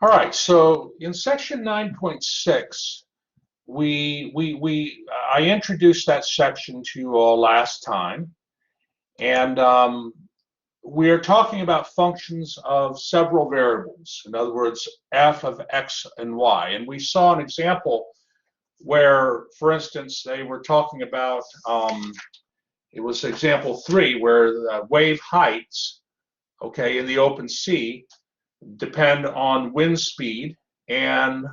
All right, so in section 9.6, I introduced that section to you all last time, and we're talking about functions of several variables. In other words, f of x and y. And we saw an example where, for instance, they were talking about, it was example 3, where the wave heights, okay, in the open sea depend on wind speed and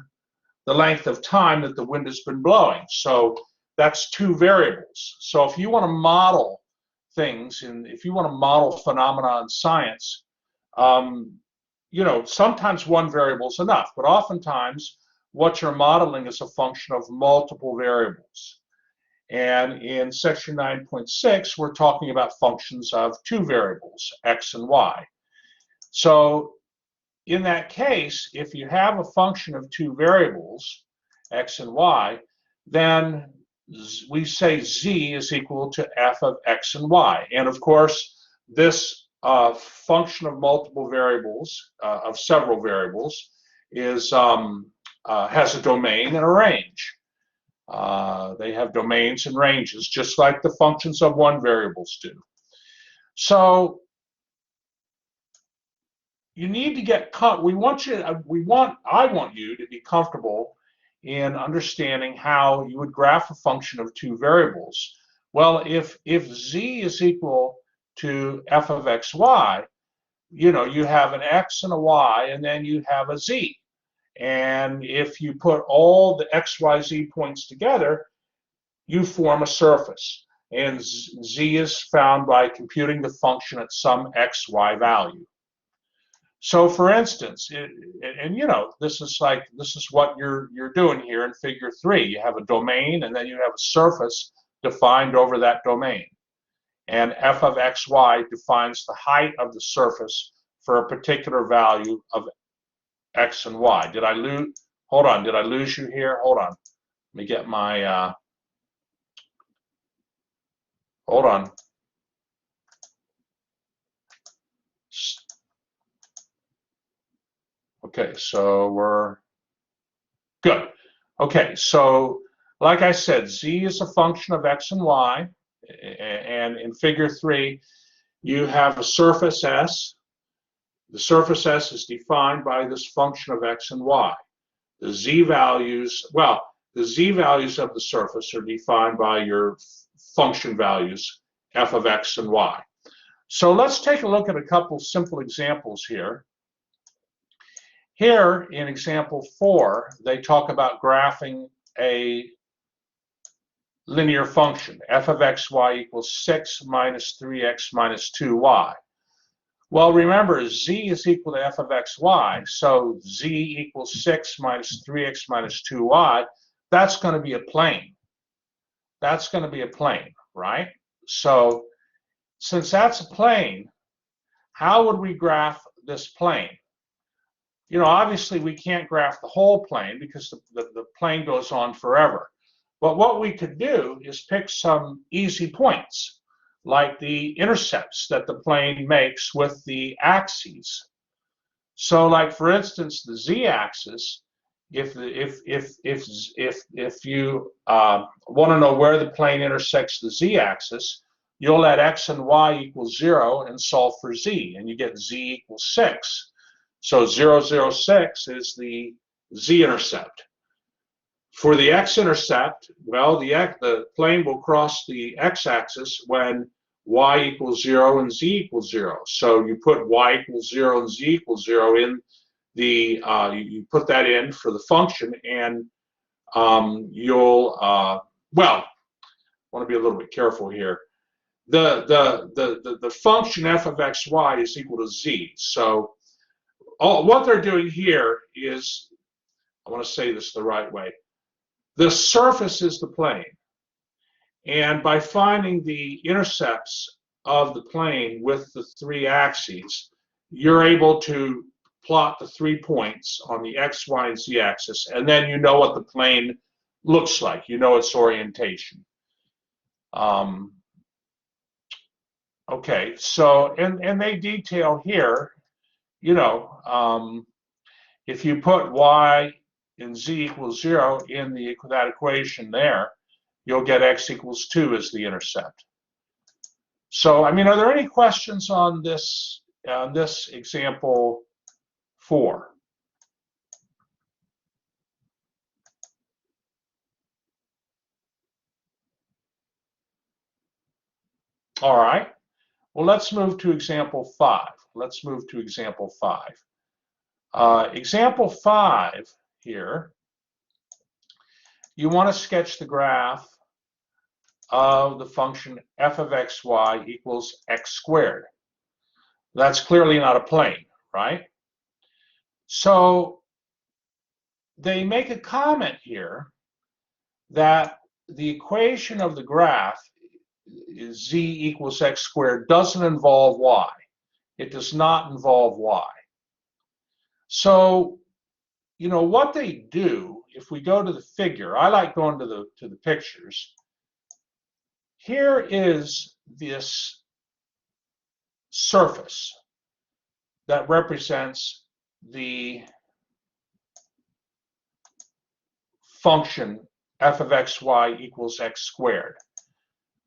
the length of time that the wind has been blowing. So that's two variables. So if you want to model things, and if you want to model phenomena in science, sometimes one variable is enough, but oftentimes what you're modeling is a function of multiple variables. And in section 9.6, we're talking about functions of two variables, x and y. So in that case, if you have a function of two variables, x and y, then we say z is equal to f of x and y. And of course, this function of multiple variables, of several variables, has a domain and a range. They have domains and ranges, just like the functions of one variables do. So you need to get, I want you to be comfortable in understanding how you would graph a function of two variables. Well, if z is equal to f of xy, you have an x and a y, and then you have a z. And if you put all the x, y, z points together, you form a surface. And z is found by computing the function at some x, y value. So for instance, this is what you're doing here in figure 3. You have a domain, and then you have a surface defined over that domain. And f of xy defines the height of the surface for a particular value of x and y. Did I lose you here? Hold on. Let me get my, hold on. Okay, so we're good. Okay, so like I said, z is a function of x and y, and in figure 3, you have a surface S. The surface S is defined by this function of x and y. The z values of the surface are defined by your function values, f of x and y. So let's take a look at a couple simple examples here. Here in example 4, they talk about graphing a linear function, f of xy equals 6 minus 3x minus 2y. Well, remember, z is equal to f of xy, so z equals 6 minus 3x minus 2y. That's going to be a plane. That's going to be a plane, right? So since that's a plane, how would we graph this plane? Obviously we can't graph the whole plane because the plane goes on forever. But what we could do is pick some easy points, like the intercepts that the plane makes with the axes. So, like for instance, the z-axis, if you want to know where the plane intersects the z-axis, you'll let x and y equal 0 and solve for z, and you get z equals 6. So 0, 0, 6 is the z-intercept. For the x-intercept, well, the plane will cross the x-axis when y equals 0 and z equals 0. So you put y equals 0 and z equals 0 in the, you put that in for the function, and you'll, well, I want to be a little bit careful here. The function f of xy is equal to z. So what they're doing here is, I want to say this the right way, the surface is the plane, and by finding the intercepts of the plane with the 3 axes, you're able to plot the 3 points on the x, y, and z axis, and then you know what the plane looks like. You know its orientation. Okay, so, and they detail here, If you put y in z equals 0 in that equation there, you'll get x equals 2 as the intercept. So, I mean, are there any questions on this example 4? All right. Well, let's move to example 5. Let's move to example 5. Example 5 here, you want to sketch the graph of the function f of xy equals x squared. That's clearly not a plane, right? So they make a comment here that the equation of the graph is z equals x squared doesn't involve y. It does not involve y. So, you know, what they do, if we go to the figure, I like going to the pictures. Here is this surface that represents the function f of xy equals x squared.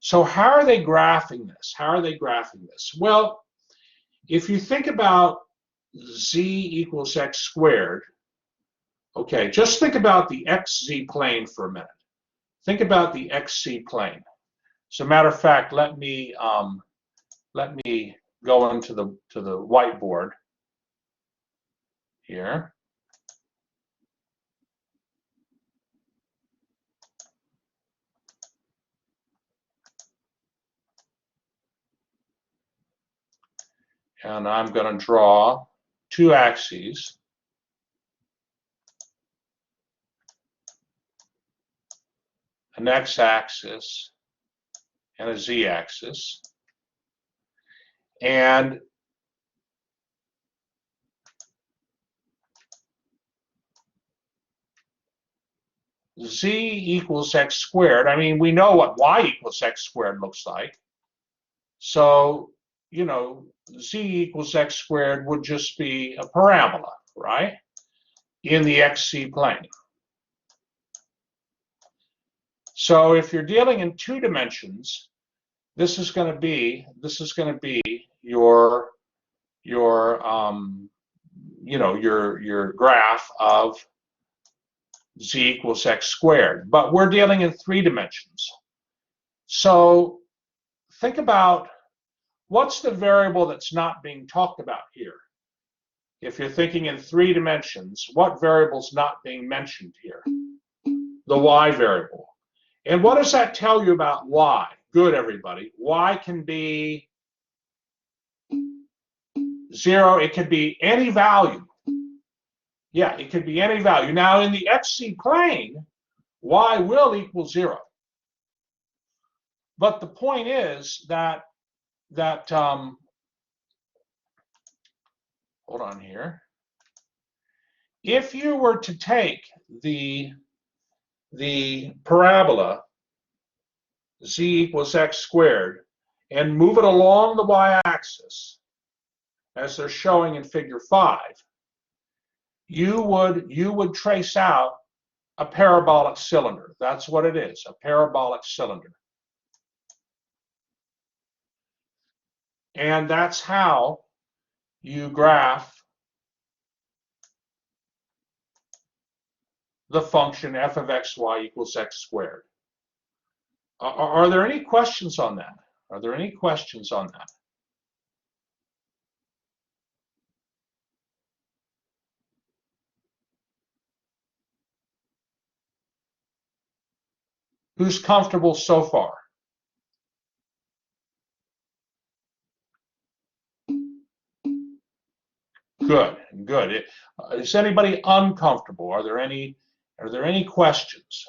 So how are they graphing this? How are they graphing this? Well, if you think about z equals x squared, okay, just think about the xz plane for a minute. Think about the xz plane. As a matter of fact, let me go into the whiteboard here. And I'm going to draw two axes. An x-axis and a z-axis. And z equals x squared. I mean, we know what y equals x squared looks like. So, you know, z equals x squared would just be a parabola, right, in the xc plane. So if you're dealing in 2 dimensions, this is going to be your you know, your graph of z equals x squared. But we're dealing in 3 dimensions. So think about what's the variable that's not being talked about here. If you're thinking in 3 dimensions, what variable's not being mentioned here? The y variable. And what does that tell you about y? Good, everybody. Y can be 0. It could be any value. Yeah, it could be any value. Now, in the xc plane, y will equal 0. But the point is that hold on here. If you were to take the parabola z equals x squared and move it along the y-axis, as they're showing in figure 5, you would trace out a parabolic cylinder. That's what it is, a parabolic cylinder. And that's how you graph the function f of xy equals x squared. Are there any questions on that? Are there any questions on that? Who's comfortable so far? Good, good. Is anybody uncomfortable? Are there any questions?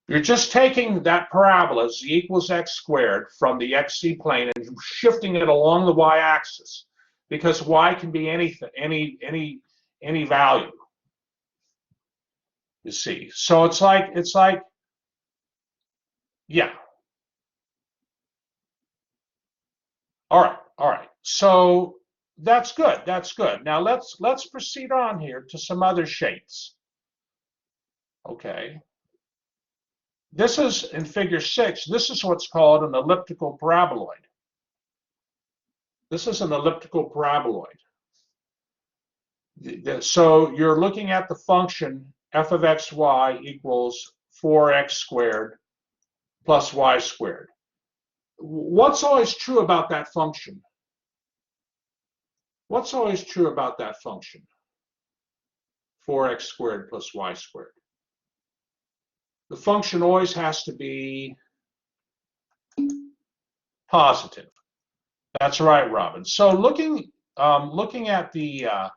You're just taking that parabola z equals x squared from the xc plane and shifting it along the y-axis, because y can be anything, any value. You see, so it's like, yeah. All right. So That's good. That's good. Now let's proceed on here to some other shapes. Okay. This is in figure 6. This is what's called an elliptical paraboloid. This is an elliptical paraboloid. So you're looking at the function f of xy equals 4x squared plus y squared. What's always true about that function? What's always true about that function? 4x squared plus y squared. The function always has to be positive. That's right, Robin. So looking at the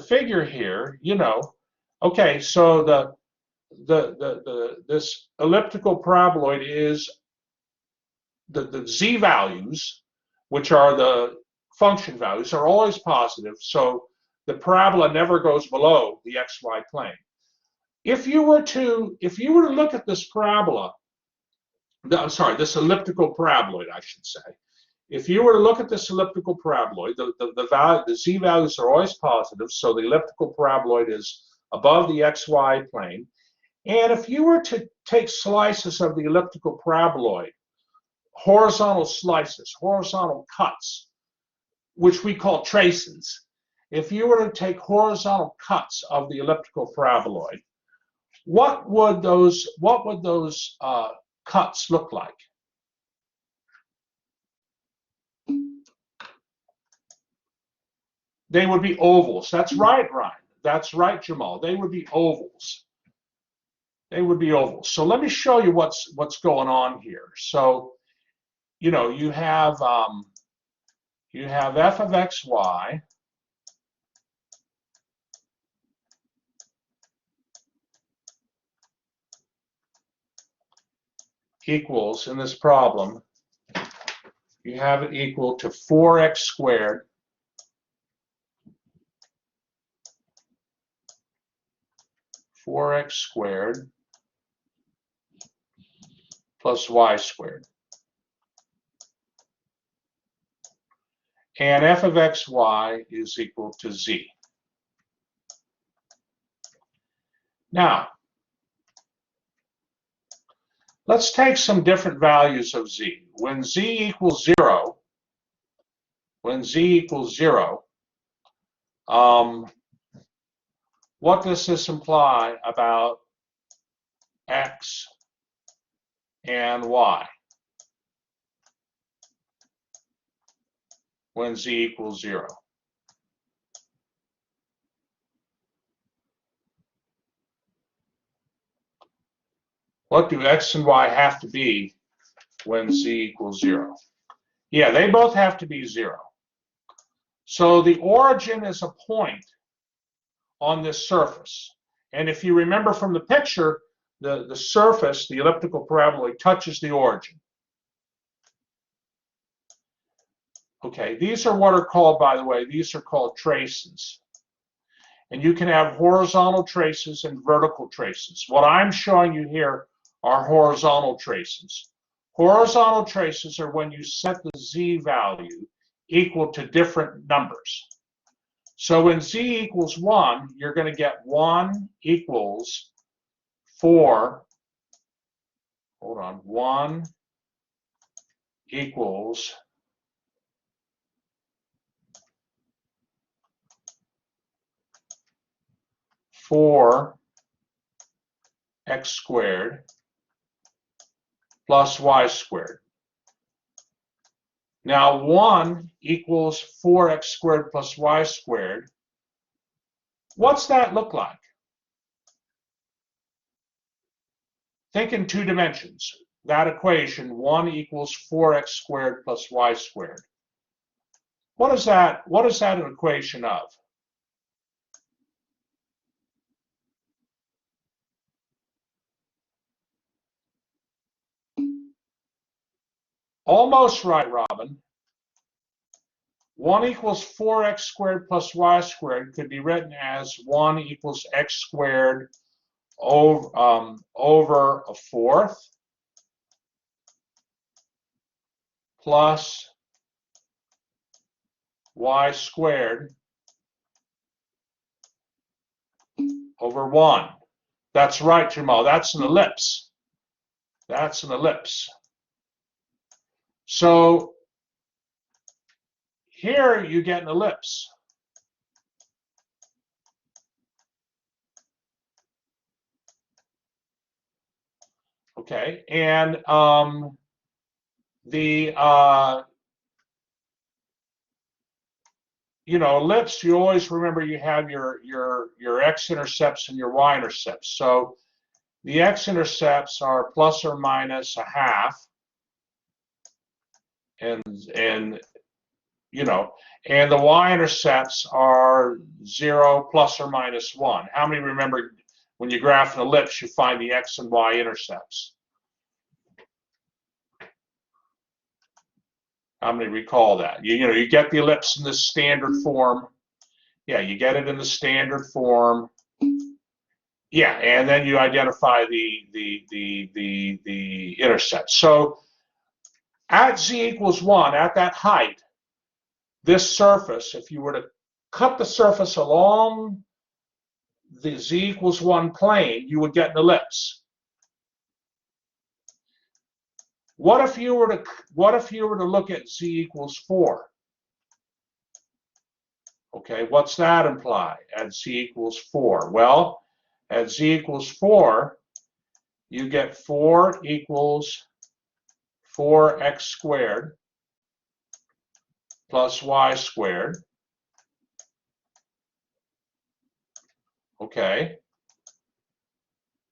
figure here, you know, okay, so this elliptical paraboloid is the z values, which are the function values, are always positive. So the parabola never goes below the xy plane. If you were to look at this parabola, I'm sorry, this elliptical paraboloid, I should say. If you were to look at this elliptical paraboloid, the z values are always positive, so the elliptical paraboloid is above the xy plane. And if you were to take slices of the elliptical paraboloid, horizontal slices, horizontal cuts, which we call traces, if you were to take horizontal cuts of the elliptical paraboloid, what would those cuts look like? They would be ovals. That's right, Ryan. That's right, Jamal. They would be ovals. They would be ovals. So let me show you what's going on here. So, you know, you have f of xy equals, in this problem, you have it equal to 4x squared plus y squared. And f of xy is equal to z. Now, let's take some different values of z. When z equals 0, what does this imply about x and y? When z equals 0. What do x and y have to be when z equals 0? Yeah, they both have to be 0. So the origin is a point on this surface. And if you remember from the picture, the surface, the elliptical paraboloid, touches the origin. Okay, these are what are called, by the way, these are called traces. And you can have horizontal traces and vertical traces. What I'm showing you here are horizontal traces. Horizontal traces are when you set the z value equal to different numbers. So when z equals 1, you're going to get 1 equals 4. Hold on. 1 equals 4x squared plus y squared. Now 1 equals 4x squared plus y squared. What's that look like? Think in 2 dimensions. That equation, 1 equals 4x squared plus y squared. What is that an equation of? Almost right, Robin. 1 equals 4x squared plus y squared could be written as 1 equals x squared over a fourth plus y squared over 1. That's right, Jamal. That's an ellipse. That's an ellipse. So here you get an ellipse. Okay, and ellipse, you always remember you have your x-intercepts and your y-intercepts. So the x-intercepts are plus or minus a half, and and the y-intercepts are 0 plus or minus 1. How many remember when you graph an ellipse, you find the x and y intercepts? How many recall that? You get the ellipse in the standard form. Yeah, you get it in the standard form. Yeah, and then you identify the intercepts. So at z equals 1, at that height, this surface, if you were to cut the surface along the z equals 1 plane, you would get an ellipse. What if you were to look at z equals 4? Okay, what's that imply at z equals 4? Well, at z equals 4, you get 4 equals 4x squared plus y squared. Okay.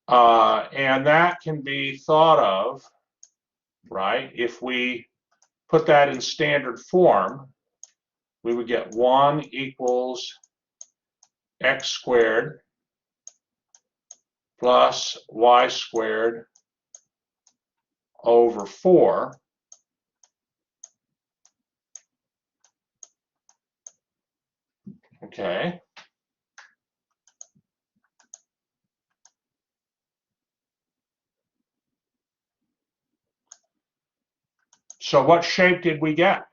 And that can be thought of, right? If we put that in standard form, we would get 1 equals x squared plus y squared over 4. Okay. So what shape did we get?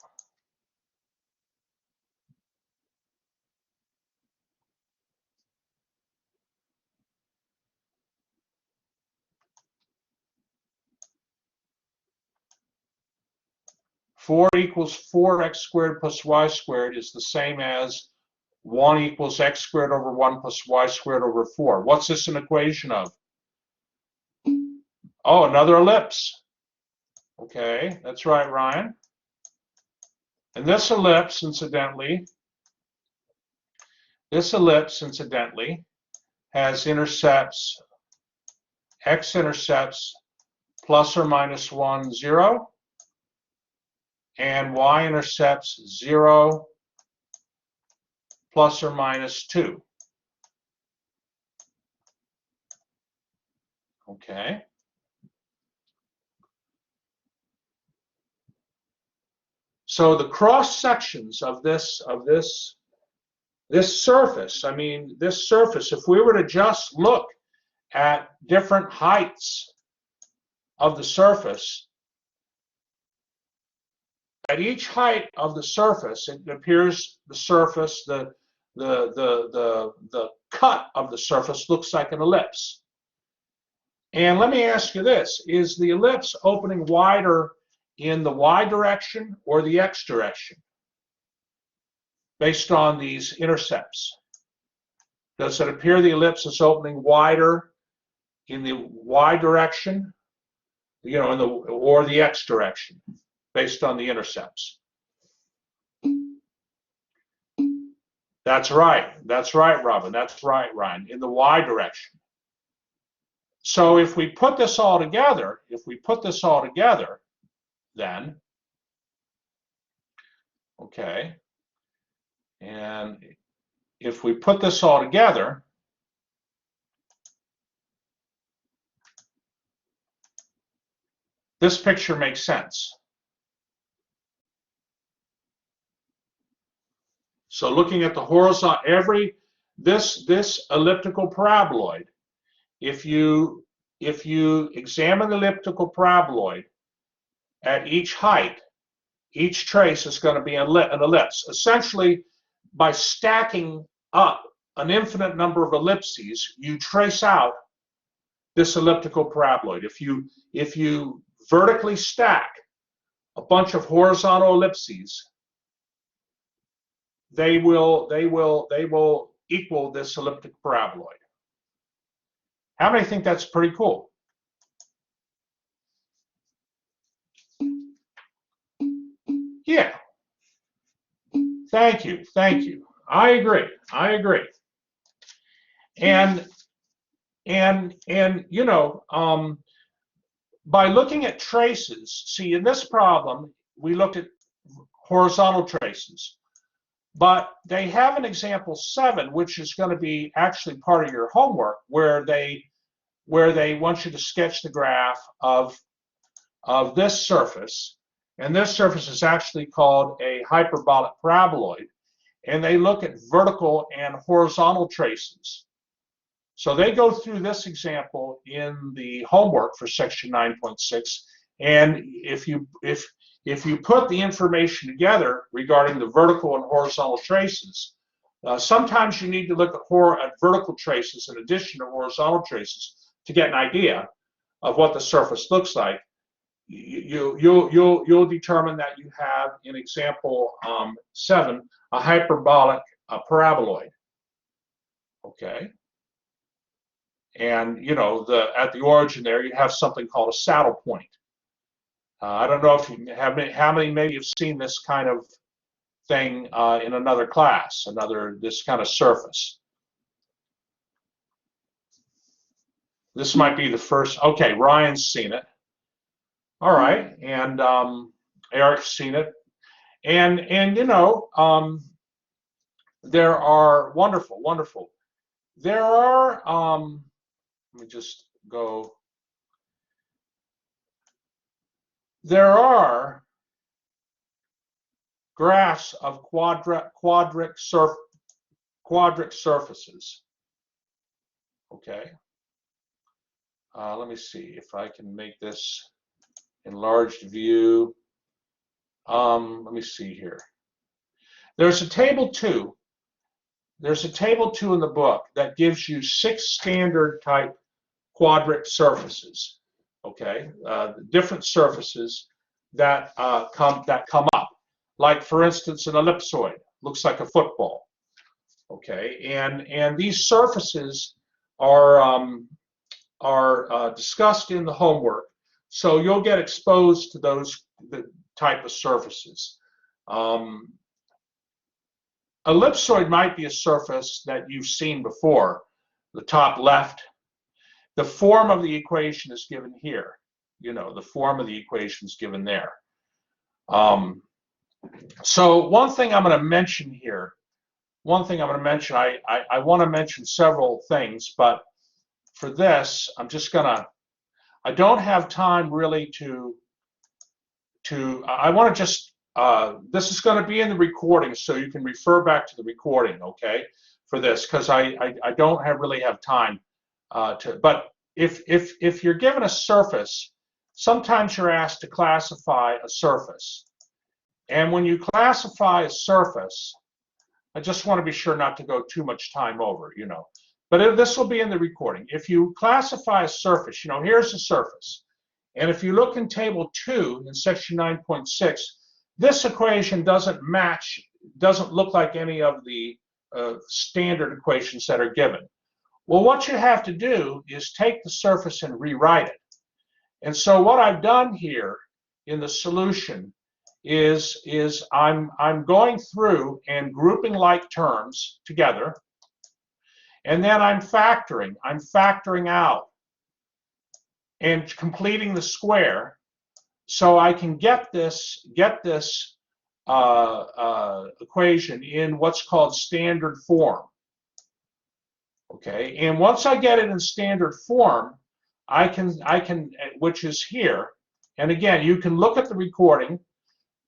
Four equals 4x squared plus y squared is the same as 1 equals x squared over 1 plus y squared over 4. What's this an equation of? Oh, another ellipse. Okay, that's right, Ryan. And this ellipse, incidentally, has intercepts, x-intercepts plus or minus 1, 0, and y-intercepts 0 plus or minus 2. Okay. So the cross sections of this surface, if we were to just look at different heights of the surface, at each height of the surface, it appears the surface, the cut of the surface looks like an ellipse. And let me ask you this, is the ellipse opening wider in the y direction or the x direction based on these intercepts? Does it appear the ellipse is opening wider in the y direction, or the x direction based on the intercepts? That's right, Robin, that's right, Ryan, in the y direction. So if we put this all together, then, okay, and if we put this all together, this picture makes sense. So looking at the horizontal, this elliptical paraboloid, if you examine the elliptical paraboloid at each height, Each trace is going to be an ellipse. Essentially, by stacking up an infinite number of ellipses, you trace out this elliptical paraboloid. If you vertically stack a bunch of horizontal ellipses, they will equal this elliptic paraboloid. How many think that's pretty cool? Yeah. Thank you. Thank you. I agree. I agree. And you know, by looking at traces, see in this problem we looked at horizontal traces, but they have an example 7, which is going to be actually part of your homework, where they want you to sketch the graph of this surface, and this surface is actually called a hyperbolic paraboloid, and they look at vertical and horizontal traces. So they go through this example in the homework for section 9.6, and if you put the information together regarding the vertical and horizontal traces, sometimes you need to look at vertical traces in addition to horizontal traces to get an idea of what the surface looks like. You'll determine that you have in example 7 a hyperbolic paraboloid. Okay. And you know, at the origin there you have something called a saddle point. I don't know if you have how many maybe have seen this kind of thing in another class, this kind of surface. This might be the first. Okay, Ryan's seen it. All right, and Eric's seen it, and you know, there are wonderful. There are. Let me just go. There are graphs of quadric surfaces. Okay. Let me see if I can make this enlarged view. Let me see here. There's a table 2. There's a table 2 in the book that gives you 6 standard type quadric surfaces. Okay, different surfaces that come up. Like for instance, an ellipsoid looks like a football. Okay, and these surfaces are discussed in the homework, so you'll get exposed to those type of surfaces. Ellipsoid might be a surface that you've seen before. The top left. The form of the equation is given here. You know, the form of the equation is given there. So one thing I'm going to mention here, I want to mention several things, but for this, I'm just going to, I don't have time really I want to just, this is going to be in the recording, so you can refer back to the recording, okay, for this, because I don't really have time but if you're given a surface, sometimes you're asked to classify a surface. And when you classify a surface, I just want to be sure not to go too much time over, you know. But this will be in the recording. If you classify a surface, you know, here's the surface. And if you look in table 2 in section 9.6, this equation doesn't look like any of the standard equations that are given. Well, what you have to do is take the surface and rewrite it. And so what I've done here in the solution is I'm going through and grouping like terms together, and then I'm factoring out and completing the square, so I can get this equation in what's called standard form. Okay, and once I get it in standard form, I can, which is here, and again, you can look at the recording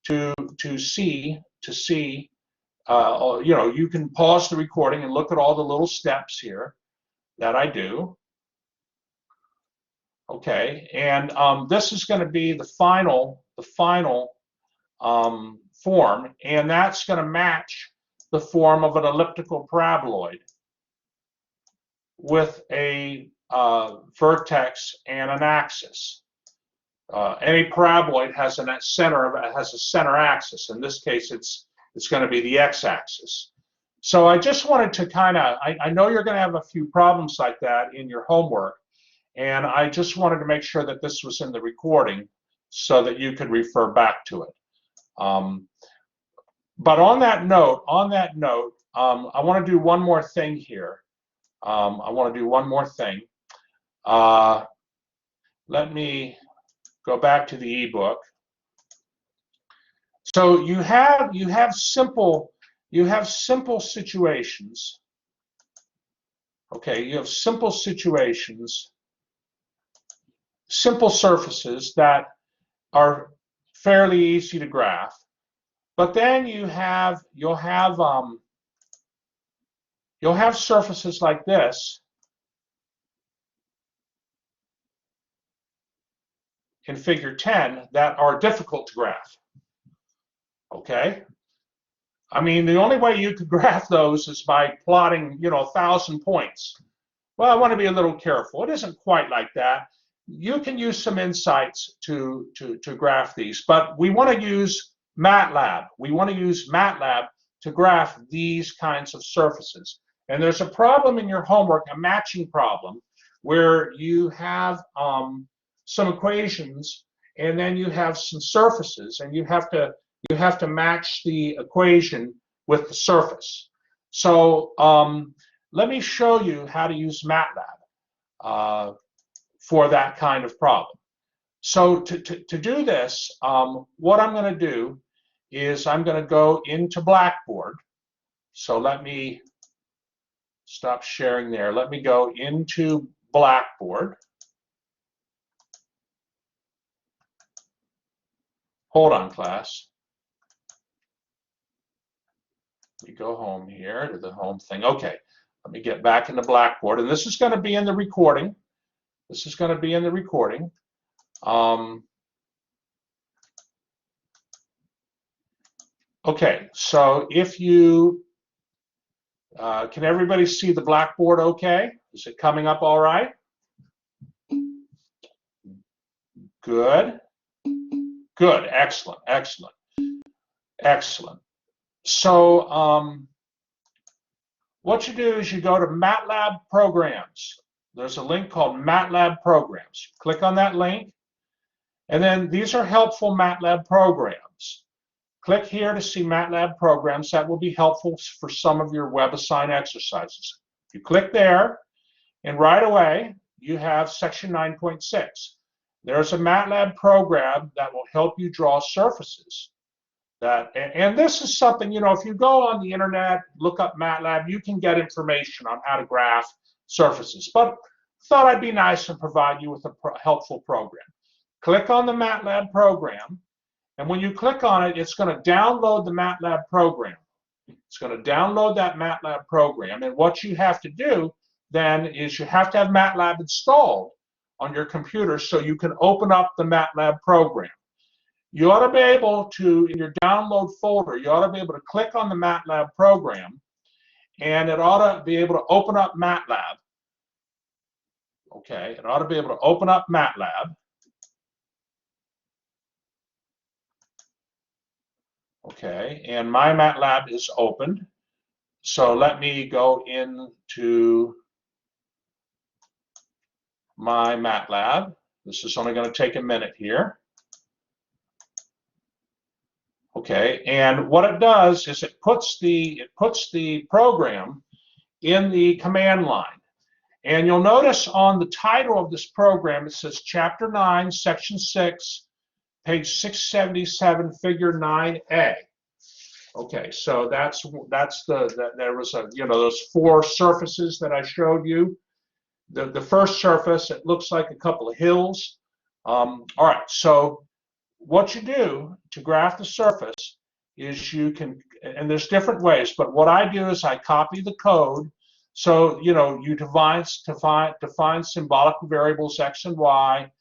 to see, you know, you can pause the recording and look at all the little steps here that I do. Okay, and this is going to be the final form, and that's going to match the form of an elliptical paraboloid with a vertex and an axis. Any paraboloid has a center axis. In this case, it's going to be the x-axis. So I just wanted to kind of, I know you're going to have a few problems like that in your homework, and I just wanted to make sure that this was in the recording so that you could refer back to it. But on that note, I want to do one more thing here. I want to do one more thing. Let me go back to the ebook. So you have simple situations. Okay, you have simple situations, simple surfaces that are fairly easy to graph. But then you'll have surfaces like this in figure 10 that are difficult to graph. Okay? I mean, the only way you could graph those is by plotting, 1,000 points. Well, I want to be a little careful. It isn't quite like that. You can use some insights to graph these, but we want to use MATLAB. We want to use MATLAB to graph these kinds of surfaces. And there's a problem in your homework, a matching problem, where you have some equations and then you have some surfaces, and you have to match the equation with the surface. So let me show you how to use MATLAB for that kind of problem. So to do this, what I'm going to do is I'm going to go into Blackboard. So let me stop sharing there. Let me go into Blackboard. Hold on, class. We go home here to the home thing. Okay, let me get back into Blackboard. And this is going to be in the recording. This is going to be in the recording. Okay, so if you, can everybody see the Blackboard okay? Is it coming up all right? Good. Good, excellent, excellent, excellent. So what you do is you go to MATLAB Programs. There's a link called MATLAB Programs. Click on that link, and then these are helpful MATLAB programs. Click here to see MATLAB programs. That will be helpful for some of your WebAssign exercises. You click there, and right away you have section 9.6. There's a MATLAB program that will help you draw surfaces. And this is something, if you go on the internet, look up MATLAB, you can get information on how to graph surfaces. But I thought I'd be nice and provide you with a helpful program. Click on the MATLAB program, and when you click on it, it's going to download the MATLAB program. It's going to download that MATLAB program, and what you have to do then is you have to have MATLAB installed on your computer so you can open up the MATLAB program. You ought to be able to, in your download folder, you ought to be able to click on the MATLAB program, and it ought to be able to open up MATLAB. Okay, it ought to be able to open up MATLAB. Okay, and my MATLAB is opened. So let me go into my MATLAB. This is only going to take a minute here. Okay, and what it does is it puts the program in the command line. And you'll notice on the title of this program, it says Chapter 9, Section 6, page 677, Figure 9A. Okay, so there was those four surfaces that I showed you. The first surface, it looks like a couple of hills. All right, so what you do to graph the surface is you can, and there's different ways, but what I do is I copy the code. So, you define symbolic variables X and Y.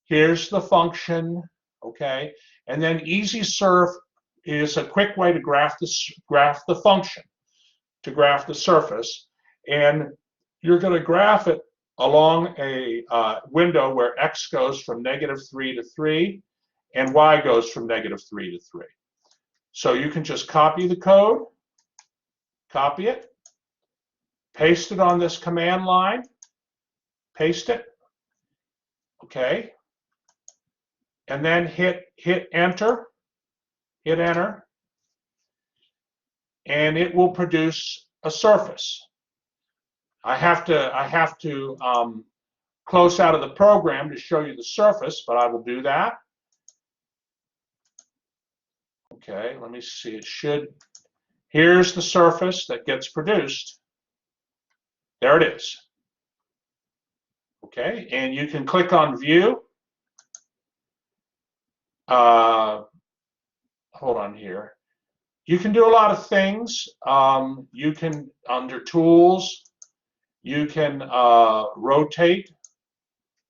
Here's the function, okay? And then easy surf is a quick way to graph the function, to graph the surface. And you're going to graph it along a window where x goes from -3 to 3 and y goes from -3 to 3. So you can just copy the code, copy it, paste it on this command line, paste it, okay, and then hit enter, and it will produce a surface. I have to close out of the program to show you the surface, but I will do that. Okay, let me see. It should. Here's the surface that gets produced. There it is. Okay, and you can click on View. Hold on here. You can do a lot of things. You can, under Tools, you can rotate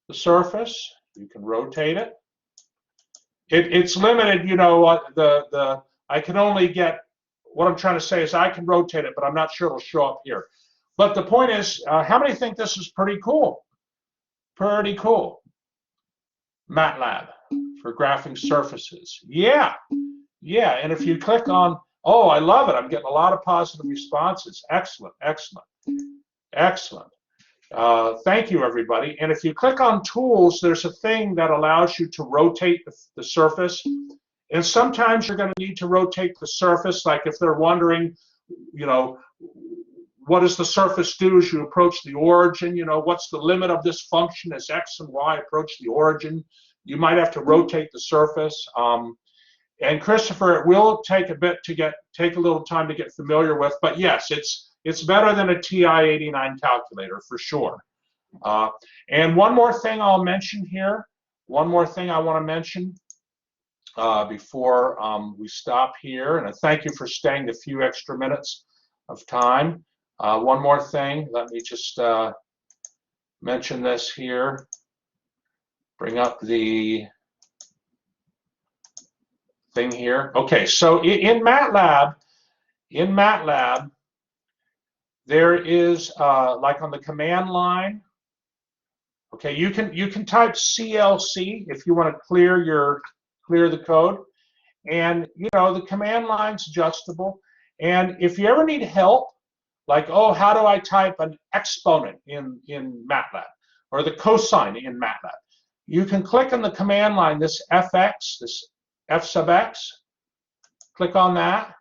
the surface. You can rotate it. It's limited, you know. I can only get, what I'm trying to say is I can rotate it, but I'm not sure it'll show up here. But the point is, how many think this is pretty cool? Pretty cool. MATLAB for graphing surfaces. Yeah, yeah. And if you click on, oh, I love it. I'm getting a lot of positive responses. Excellent, excellent, excellent. Thank you, everybody. And if you click on Tools, there's a thing that allows you to rotate the surface. And sometimes you're going to need to rotate the surface, like if they're wondering, you know, what does the surface do as you approach the origin? You know, what's the limit of this function as x and y approach the origin? You might have to rotate the surface. And Christopher, it will take a little time to get familiar with, but yes, it's better than a TI-89 calculator for sure. And one more thing I'll mention here, one more thing I want to mention before we stop here, and I thank you for staying the few extra minutes of time. One more thing, let me just mention this here. Bring up the thing here. Okay, so in MATLAB, there is like on the command line. Okay, you can type CLC if you want to clear the code, and you know the command line's adjustable. And if you ever need help, like, oh, how do I type an exponent in MATLAB, or the cosine in MATLAB? You can click on the command line, this FX, this F sub X, click on that,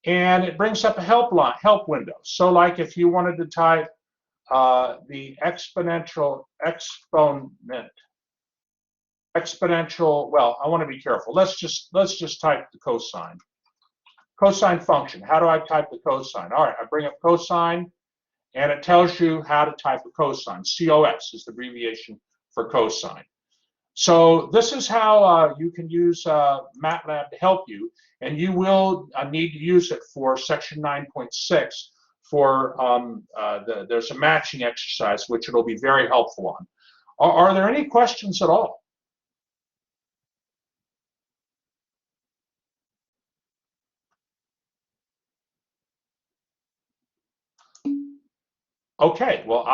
and it brings up a help window. So like if you wanted to type the exponential, well, I want to be careful. Let's just type the cosine function. How do I type the cosine? All right, I bring up cosine, and it tells you how to type a cosine. COS is the abbreviation for cosine. So this is how you can use MATLAB to help you, and you will need to use it for section 9.6 for there's a matching exercise which it'll be very helpful on. Are there any questions at all? Okay, well,